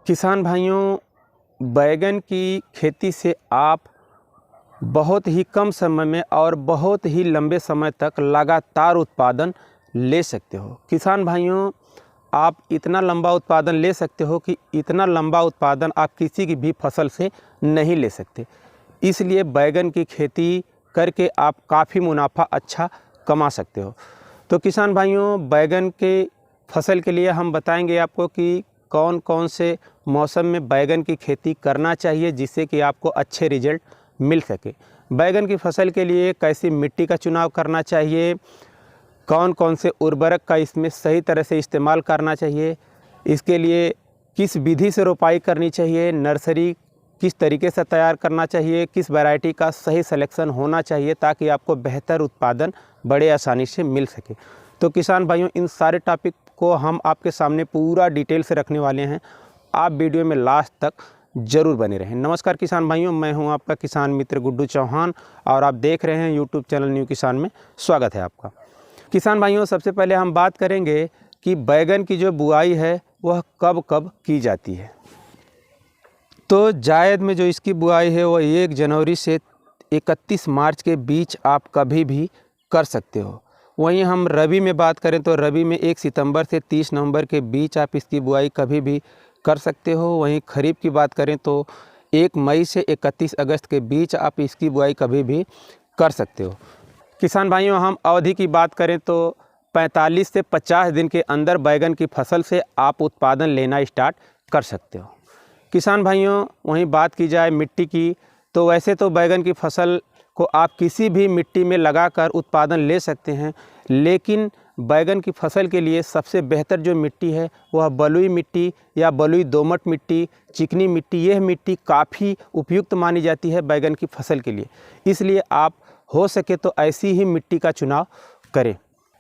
किसान भाइयों, बैगन की खेती से आप बहुत ही कम समय में और बहुत ही लंबे समय तक लगातार उत्पादन ले सकते हो। किसान भाइयों, आप इतना लंबा उत्पादन ले सकते हो कि इतना लंबा उत्पादन आप किसी की भी फसल से नहीं ले सकते। इसलिए बैगन की खेती करके आप काफ़ी मुनाफा अच्छा कमा सकते हो। तो किसान भाइयों, बैगन के फसल के लिए हम बताएंगे आपको कि कौन कौन से मौसम में बैगन की खेती करना चाहिए जिससे कि आपको अच्छे रिजल्ट मिल सके। बैगन की फसल के लिए कैसी मिट्टी का चुनाव करना चाहिए, कौन कौन से उर्वरक का इसमें सही तरह से इस्तेमाल करना चाहिए, इसके लिए किस विधि से रोपाई करनी चाहिए, नर्सरी किस तरीके से तैयार करना चाहिए, किस वैरायटी का सही सिलेक्शन होना चाहिए ताकि आपको बेहतर उत्पादन बड़े आसानी से मिल सके। तो किसान भाइयों, इन सारे टॉपिक को हम आपके सामने पूरा डिटेल से रखने वाले हैं। आप वीडियो में लास्ट तक ज़रूर बने रहें। नमस्कार किसान भाइयों, मैं हूं आपका किसान मित्र गुड्डू चौहान और आप देख रहे हैं यूट्यूब चैनल न्यू किसान में स्वागत है आपका। किसान भाइयों, सबसे पहले हम बात करेंगे कि बैगन की जो बुआई है वह कब कब की जाती है। तो जायद में जो इसकी बुआई है वह 1 जनवरी से 31 मार्च के बीच आप कभी भी कर सकते हो। वहीं हम रबी में बात करें तो रबी में 1 सितंबर से 30 नवंबर के बीच आप इसकी बुआई कभी भी कर सकते हो। वहीं खरीफ की बात करें तो 1 मई से 31 अगस्त के बीच आप इसकी बुआई कभी भी कर सकते हो। किसान भाइयों, हम अवधि की बात करें तो 45 से 50 दिन के अंदर बैगन की फसल से आप उत्पादन लेना स्टार्ट कर सकते हो। किसान भाइयों, वहीं बात की जाए मिट्टी की, तो वैसे तो बैगन की फसल को आप किसी भी मिट्टी में लगाकर उत्पादन ले सकते हैं, लेकिन बैगन की फसल के लिए सबसे बेहतर जो मिट्टी है वह बलुई मिट्टी या बलुई दोमट मिट्टी, चिकनी मिट्टी, यह मिट्टी काफ़ी उपयुक्त मानी जाती है बैगन की फसल के लिए। इसलिए आप हो सके तो ऐसी ही मिट्टी का चुनाव करें।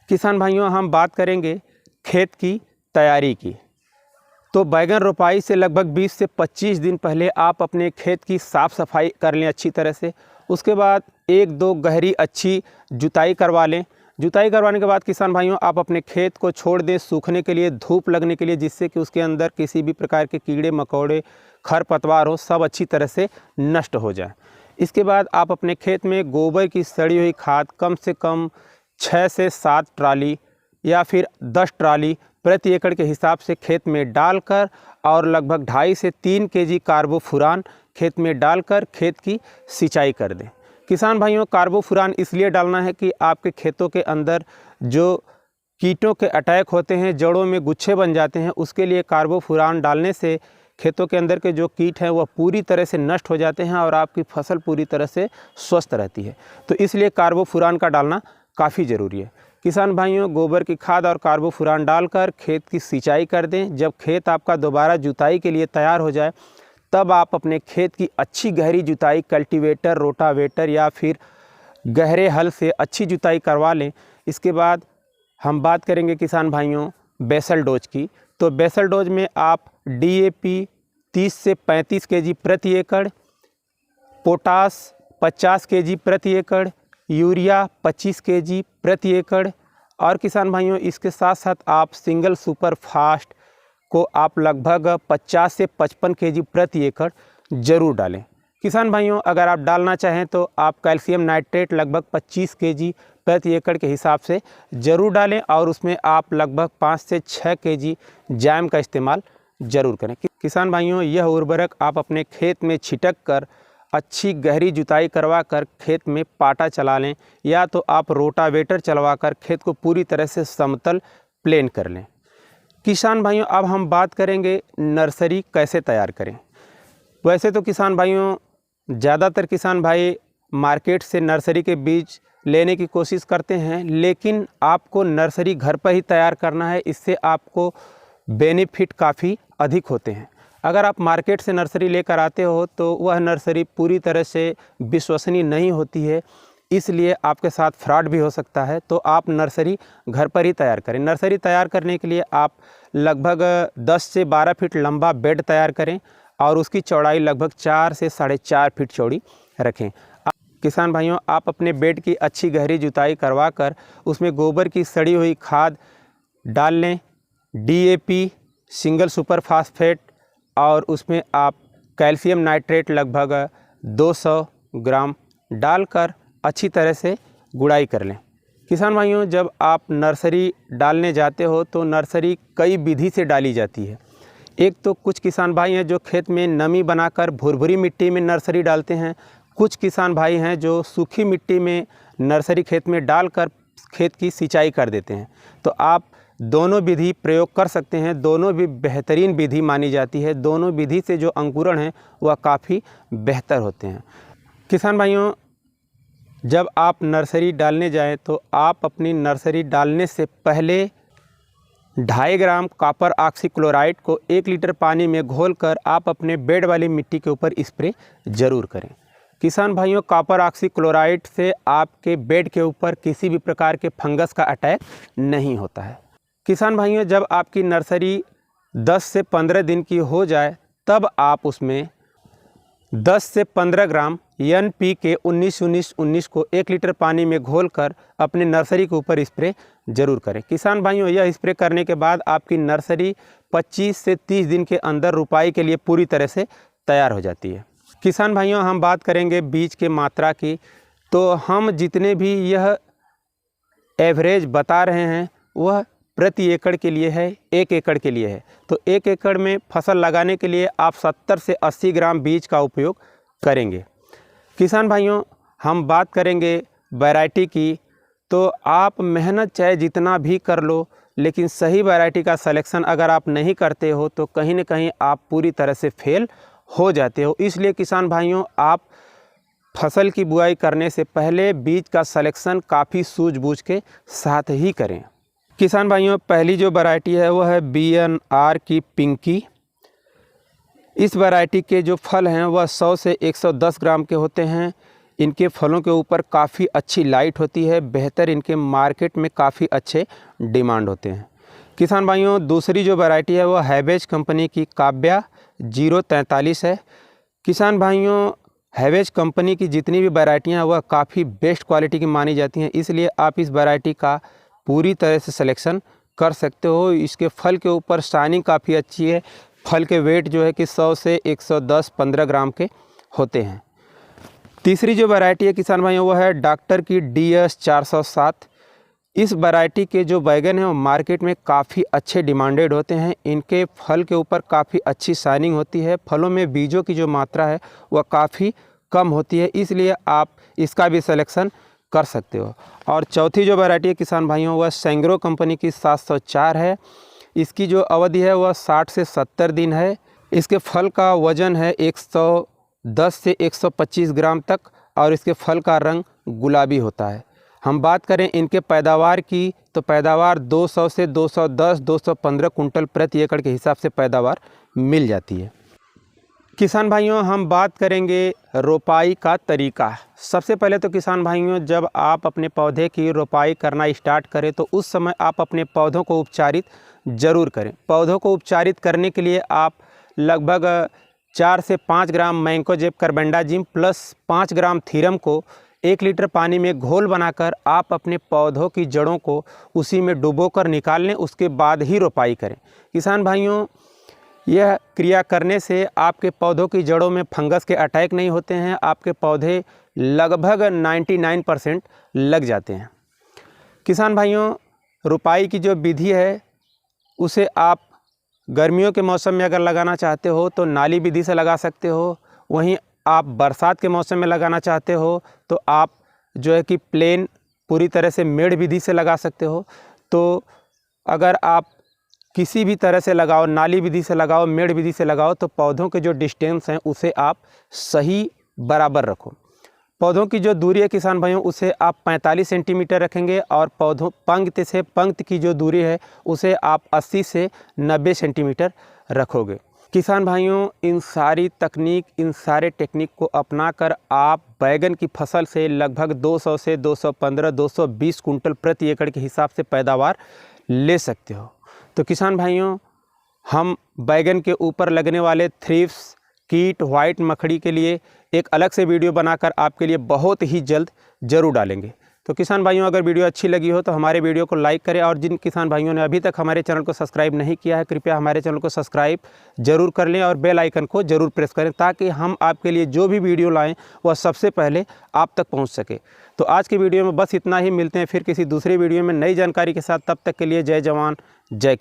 किसान भाइयों, हम बात करेंगे खेत की तैयारी की। तो बैगन रोपाई से लगभग 20 से 25 दिन पहले आप अपने खेत की साफ़ सफाई कर लें अच्छी तरह से। उसके बाद 1-2 गहरी अच्छी जुताई करवा लें। जुताई करवाने के बाद किसान भाइयों, आप अपने खेत को छोड़ दें सूखने के लिए, धूप लगने के लिए, जिससे कि उसके अंदर किसी भी प्रकार के कीड़े मकोड़े, खरपतवार हो, सब अच्छी तरह से नष्ट हो जाए। इसके बाद आप अपने खेत में गोबर की सड़ी हुई खाद कम से कम 6 से 7 ट्राली या फिर 10 ट्राली प्रति एकड़ के हिसाब से खेत में डालकर और लगभग 2.5 से 3 केजी कार्बोफुरान खेत में डालकर खेत की सिंचाई कर दें। किसान भाइयों, कार्बोफुरान इसलिए डालना है कि आपके खेतों के अंदर जो कीटों के अटैक होते हैं, जड़ों में गुच्छे बन जाते हैं, उसके लिए कार्बोफुरान डालने से खेतों के अंदर के जो कीट हैं वह पूरी तरह से नष्ट हो जाते हैं और आपकी फसल पूरी तरह से स्वस्थ रहती है। तो इसलिए कार्बोफुरान का डालना काफ़ी ज़रूरी है। किसान भाइयों, गोबर की खाद और कार्बोफुरान डालकर खेत की सिंचाई कर दें। जब खेत आपका दोबारा जुताई के लिए तैयार हो जाए तब आप अपने खेत की अच्छी गहरी जुताई कल्टीवेटर, रोटावेटर या फिर गहरे हल से अच्छी जुताई करवा लें। इसके बाद हम बात करेंगे किसान भाइयों बेसल डोज की। तो बेसल डोज में आप DAP 30 से 35 केजी प्रति एकड़, पोटास 50 केजी प्रति एकड़, यूरिया 25 केजी प्रति एकड़ और किसान भाइयों इसके साथ साथ आप सिंगल सुपर फास्ट को आप लगभग 50 से 55 केजी प्रति एकड़ जरूर डालें। किसान भाइयों, अगर आप डालना चाहें तो आप कैल्शियम नाइट्रेट लगभग 25 केजी प्रति एकड़ के हिसाब से ज़रूर डालें और उसमें आप लगभग 5 से 6 केजी जैम का इस्तेमाल ज़रूर करें। किसान भाइयों, यह उर्वरक आप अपने खेत में छिटक कर अच्छी गहरी जुताई करवा कर खेत में पाटा चला लें या तो आप रोटावेटर चलवा कर खेत को पूरी तरह से समतल प्लेन कर लें। किसान भाइयों, अब हम बात करेंगे नर्सरी कैसे तैयार करें। वैसे तो किसान भाइयों, ज़्यादातर किसान भाई मार्केट से नर्सरी के बीज लेने की कोशिश करते हैं, लेकिन आपको नर्सरी घर पर ही तैयार करना है। इससे आपको बेनिफिट काफ़ी अधिक होते हैं। अगर आप मार्केट से नर्सरी लेकर आते हो तो वह नर्सरी पूरी तरह से विश्वसनीय नहीं होती है, इसलिए आपके साथ फ्रॉड भी हो सकता है। तो आप नर्सरी घर पर ही तैयार करें। नर्सरी तैयार करने के लिए आप लगभग 10 से 12 फीट लंबा बेड तैयार करें और उसकी चौड़ाई लगभग 4 से 4.5 फीट चौड़ी रखें। किसान भाइयों, आप अपने बेड की अच्छी गहरी जुताई करवा कर उसमें गोबर की सड़ी हुई खाद डाल लें। DAP, सिंगल सुपर फास्फेट और उसमें आप कैल्शियम नाइट्रेट लगभग 200 ग्राम डालकर अच्छी तरह से गुड़ाई कर लें। किसान भाइयों, जब आप नर्सरी डालने जाते हो तो नर्सरी कई विधि से डाली जाती है। एक तो कुछ किसान भाई हैं जो खेत में नमी बनाकर भुरभुरी मिट्टी में नर्सरी डालते हैं। कुछ किसान भाई हैं जो सूखी मिट्टी में नर्सरी खेत में डालकर खेत की सिंचाई कर देते हैं। तो आप दोनों विधि प्रयोग कर सकते हैं। दोनों भी बेहतरीन विधि मानी जाती है। दोनों विधि से जो अंकुरण है वह काफ़ी बेहतर होते हैं। किसान भाइयों, जब आप नर्सरी डालने जाएं तो आप अपनी नर्सरी डालने से पहले 2.5 ग्राम कॉपर ऑक्सीक्लोराइड को 1 लीटर पानी में घोलकर आप अपने बेड वाली मिट्टी के ऊपर स्प्रे ज़रूर करें। किसान भाइयों, कॉपर ऑक्सीक्लोराइड से आपके बेड के ऊपर किसी भी प्रकार के फंगस का अटैक नहीं होता है। किसान भाइयों, जब आपकी नर्सरी 10 से 15 दिन की हो जाए तब आप उसमें 10 से 15 ग्राम NPK 19-19-19 को 1 लीटर पानी में घोलकर अपने नर्सरी के ऊपर स्प्रे ज़रूर करें। किसान भाइयों, यह स्प्रे करने के बाद आपकी नर्सरी 25 से 30 दिन के अंदर रुपाई के लिए पूरी तरह से तैयार हो जाती है। किसान भाइयों, हम बात करेंगे बीज के मात्रा की। तो हम जितने भी यह एवरेज बता रहे हैं वह प्रति एकड़ के लिए है, 1 एकड़ के लिए है। तो 1 एकड़ में फसल लगाने के लिए आप 70 से 80 ग्राम बीज का उपयोग करेंगे। किसान भाइयों, हम बात करेंगे वैरायटी की। तो आप मेहनत चाहे जितना भी कर लो, लेकिन सही वैरायटी का सिलेक्शन अगर आप नहीं करते हो तो कहीं न कहीं आप पूरी तरह से फेल हो जाते हो। इसलिए किसान भाइयों, आप फसल की बुआई करने से पहले बीज का सिलेक्शन काफ़ी सूझबूझ के साथ ही करें। किसान भाइयों, पहली जो वैरायटी है वह है BNR की पिंकी। इस वैरायटी के जो फल हैं वह 100 से 110 ग्राम के होते हैं। इनके फलों के ऊपर काफ़ी अच्छी लाइट होती है। बेहतर इनके मार्केट में काफ़ी अच्छे डिमांड होते हैं। किसान भाइयों, दूसरी जो वैरायटी है वह हैवेज कंपनी की काव्या 043 है। किसान भाइयों, हैवेज कंपनी की जितनी भी वैरायटियाँ हैं वह काफ़ी बेस्ट क्वालिटी की मानी जाती हैं। इसलिए आप इस वैरायटी का पूरी तरह से सिलेक्शन कर सकते हो। इसके फल के ऊपर शाइनिंग काफ़ी अच्छी है। फल के वेट जो है कि 100 से 110-15 ग्राम के होते हैं। तीसरी जो वैरायटी है किसान भाइयों वह है डॉक्टर की DS 407। इस वैरायटी के जो बैगन हैं वो मार्केट में काफ़ी अच्छे डिमांडेड होते हैं। इनके फल के ऊपर काफ़ी अच्छी शाइनिंग होती है। फलों में बीजों की जो मात्रा है वह काफ़ी कम होती है। इसलिए आप इसका भी सिलेक्शन कर सकते हो। और चौथी जो वैरायटी है किसान भाइयों वह सेंग्रो कंपनी की 704 है। इसकी जो अवधि है वह 60 से 70 दिन है। इसके फल का वज़न है 110 से 125 ग्राम तक और इसके फल का रंग गुलाबी होता है। हम बात करें इनके पैदावार की तो पैदावार 200 से 210-215 कुंटल प्रति एकड़ के हिसाब से पैदावार मिल जाती है। किसान भाइयों, हम बात करेंगे रोपाई का तरीका। सबसे पहले तो किसान भाइयों, जब आप अपने पौधे की रोपाई करना स्टार्ट करें तो उस समय आप अपने पौधों को उपचारित ज़रूर करें। पौधों को उपचारित करने के लिए आप लगभग 4 से 5 ग्राम मैंकोजेब कार्बेंडाजिम प्लस 5 ग्राम थीरम को 1 लीटर पानी में घोल बनाकर आप अपने पौधों की जड़ों को उसी में डुबोकर निकाल लें। उसके बाद ही रोपाई करें। किसान भाइयों, यह क्रिया करने से आपके पौधों की जड़ों में फंगस के अटैक नहीं होते हैं। आपके पौधे लगभग 99% लग जाते हैं। किसान भाइयों, रोपाई की जो विधि है उसे आप गर्मियों के मौसम में अगर लगाना चाहते हो तो नाली विधि से लगा सकते हो। वहीं आप बरसात के मौसम में लगाना चाहते हो तो आप जो है कि प्लेन पूरी तरह से मेड़ विधि से लगा सकते हो। तो अगर आप किसी भी तरह से लगाओ, नाली विधि से लगाओ, मेड़ विधि से लगाओ, तो पौधों के जो डिस्टेंस हैं उसे आप सही बराबर रखो। पौधों की जो दूरी है किसान भाइयों उसे आप 45 सेंटीमीटर रखेंगे और पौधों पंक्ति से पंक्ति की जो दूरी है उसे आप 80 से 90 सेंटीमीटर रखोगे। किसान भाइयों, इन सारी तकनीक, इन सारे टेक्निक को अपनाकर आप बैगन की फसल से लगभग 200 से 215-220 कुंटल प्रति एकड़ के हिसाब से पैदावार ले सकते हो। तो किसान भाइयों, हम बैगन के ऊपर लगने वाले थ्रिप्स, कीट, वाइट मकड़ी के लिए एक अलग से वीडियो बनाकर आपके लिए बहुत ही जल्द ज़रूर डालेंगे। तो किसान भाइयों, अगर वीडियो अच्छी लगी हो तो हमारे वीडियो को लाइक करें, और जिन किसान भाइयों ने अभी तक हमारे चैनल को सब्सक्राइब नहीं किया है, कृपया हमारे चैनल को सब्सक्राइब जरूर कर लें और बेल आइकन को जरूर प्रेस करें, ताकि हम आपके लिए जो भी वीडियो लाएं वह सबसे पहले आप तक पहुंच सके। तो आज की वीडियो में बस इतना ही, मिलते हैं फिर किसी दूसरे वीडियो में नई जानकारी के साथ। तब तक के लिए जय जवान जय किसान।